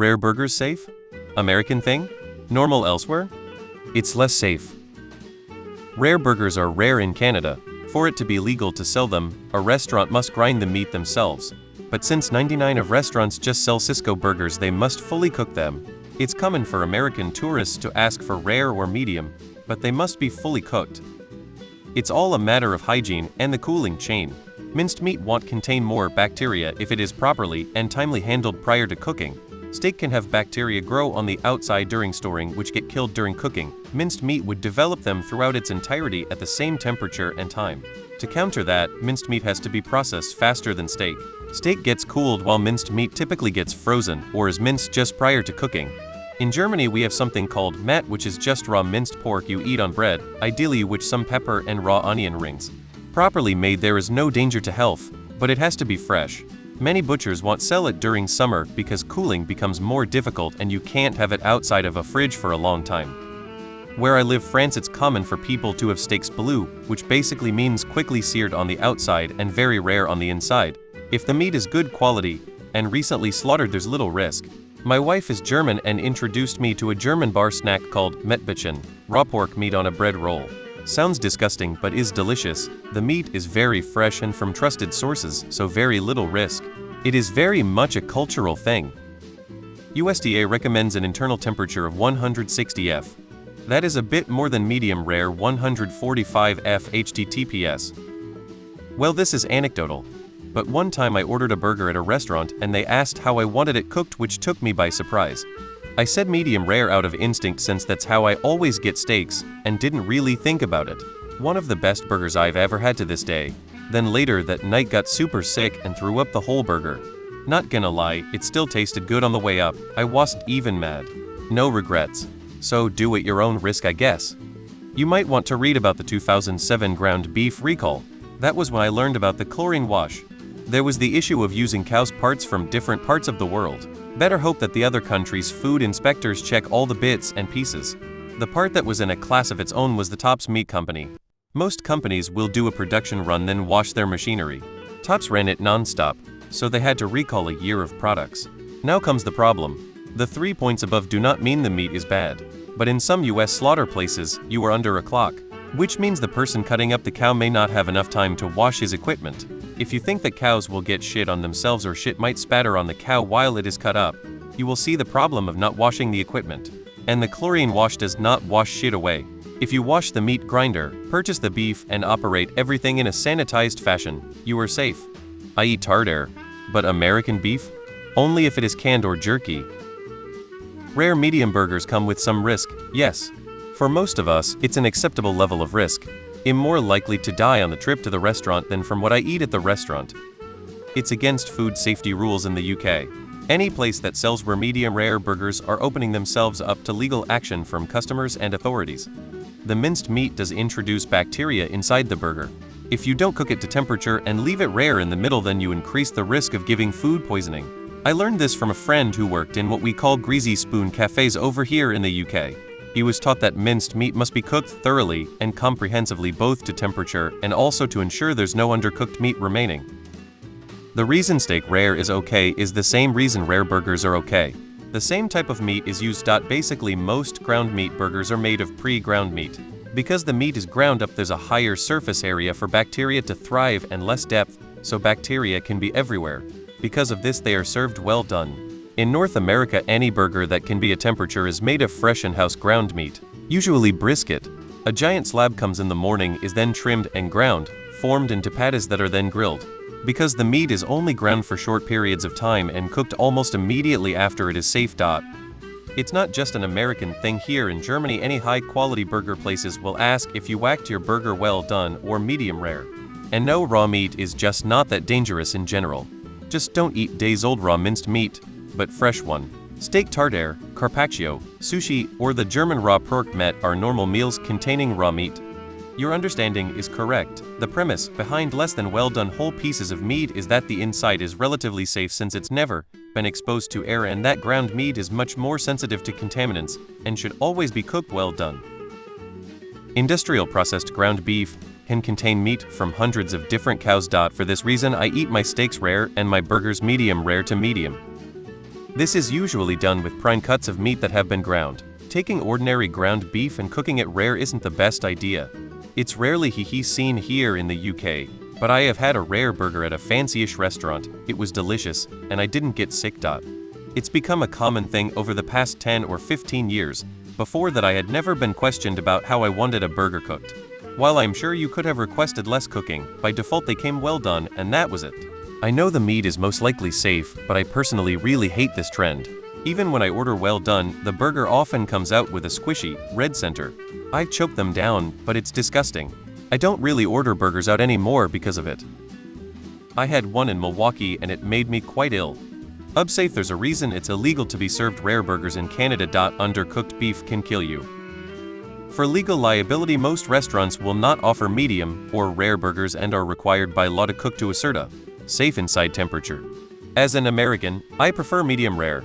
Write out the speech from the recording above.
Rare burgers safe? American thing? Normal elsewhere? It's less safe. Rare burgers are rare in Canada. For it to be legal to sell them, a restaurant must grind the meat themselves. But since 99% of restaurants just sell Sysco burgers, they must fully cook them. It's common for American tourists to ask for rare or medium, but they must be fully cooked. It's all a matter of hygiene and the cooling chain. Minced meat won't contain more bacteria if it is properly and timely handled prior to cooking. Steak can have bacteria grow on the outside during storing, which get killed during cooking. Minced meat would develop them throughout its entirety at the same temperature and time. To counter that, minced meat has to be processed faster than steak. Steak gets cooled while minced meat typically gets frozen or is minced just prior to cooking. In Germany, we have something called Matt, which is just raw minced pork you eat on bread, ideally with some pepper and raw onion rings. Properly made, there is no danger to health, but it has to be fresh. Many butchers won't sell it during summer because cooling becomes more difficult and you can't have it outside of a fridge for a long time. Where I live, France, it's common for people to have steaks bleu, which basically means quickly seared on the outside and very rare on the inside. If the meat is good quality and recently slaughtered, there's little risk. My wife is German and introduced me to a German bar snack called Mettbällchen, raw pork meat on a bread roll. Sounds disgusting but is delicious. The meat is very fresh and from trusted sources, so very little risk. It is very much a cultural thing. USDA recommends an internal temperature of 160 F. That is a bit more than medium rare 145 F HTTPS. Well, this is anecdotal. But one time I ordered a burger at a restaurant and they asked how I wanted it cooked, which took me by surprise. I said medium rare out of instinct since that's how I always get steaks, and didn't really think about it. One of the best burgers I've ever had to this day. Then later that night got super sick and threw up the whole burger. Not gonna lie, it still tasted good on the way up. I wasn't even mad. No regrets. So do at your own risk, I guess. You might want to read about the 2007 ground beef recall. That was when I learned about the chlorine wash. There was the issue of using cow's parts from different parts of the world. Better hope that the other country's food inspectors check all the bits and pieces. The part that was in a class of its own was the Tops Meat Company. Most companies will do a production run then wash their machinery. Tops ran it non-stop, so they had to recall a year of products. Now comes the problem. The 3 points above do not mean the meat is bad. But in some US slaughter places, you are under a clock, which means the person cutting up the cow may not have enough time to wash his equipment. If you think that cows will get shit on themselves or shit might spatter on the cow while it is cut up, you will see the problem of not washing the equipment. And the chlorine wash does not wash shit away. If you wash the meat grinder, purchase the beef, and operate everything in a sanitized fashion, you are safe. I eat tartare, but American beef? Only if it is canned or jerky. Rare medium burgers come with some risk, yes. For most of us, it's an acceptable level of risk. I'm more likely to die on the trip to the restaurant than from what I eat at the restaurant. It's against food safety rules in the UK. Any place that sells rare medium rare burgers are opening themselves up to legal action from customers and authorities. The minced meat does introduce bacteria inside the burger. If you don't cook it to temperature and leave it rare in the middle, then you increase the risk of giving food poisoning. I learned this from a friend who worked in what we call greasy spoon cafes over here in the UK. He was taught that minced meat must be cooked thoroughly and comprehensively, both to temperature and also to ensure there's no undercooked meat remaining. The reason steak rare is okay is the same reason rare burgers are okay. The same type of meat is used. Basically, most ground meat burgers are made of pre-ground meat. Because the meat is ground up, there's a higher surface area for bacteria to thrive and less depth, so bacteria can be everywhere. Because of this, they are served well done. In North America, any burger that can be a temperature is made of fresh in-house ground meat, usually brisket. A giant slab comes in the morning, is then trimmed and ground, formed into patties that are then grilled. Because the meat is only ground for short periods of time and cooked almost immediately after it is safe. It's not just an American thing. Here in Germany, any high-quality burger places will ask if you whacked your burger well done or medium rare. And no, raw meat is just not that dangerous in general. Just don't eat days-old raw minced meat, but fresh one. Steak tartare, carpaccio, sushi, or the German raw pork met are normal meals containing raw meat. Your understanding is correct. The premise behind less than well-done whole pieces of meat is that the inside is relatively safe since it's never been exposed to air, and that ground meat is much more sensitive to contaminants and should always be cooked well done. Industrial processed ground beef can contain meat from hundreds of different cows. For this reason, I eat my steaks rare and my burgers medium rare to medium. This is usually done with prime cuts of meat that have been ground. Taking ordinary ground beef and cooking it rare isn't the best idea. It's rarely seen here in the UK, but I have had a rare burger at a fancy-ish restaurant. It was delicious, and I didn't get sick. It's become a common thing over the past 10 or 15 years. Before that, I had never been questioned about how I wanted a burger cooked. While I'm sure you could have requested less cooking, by default they came well done, and that was it. I know the meat is most likely safe, but I personally really hate this trend. Even when I order well done, the burger often comes out with a squishy, red center. I've choked them down, but it's disgusting. I don't really order burgers out anymore because of it. I had one in Milwaukee and it made me quite ill. Ubsafe, there's a reason it's illegal to be served rare burgers in Canada. Undercooked beef can kill you. For legal liability, most restaurants will not offer medium or rare burgers and are required by law to cook to a certain safe inside temperature. As an American, I prefer medium rare.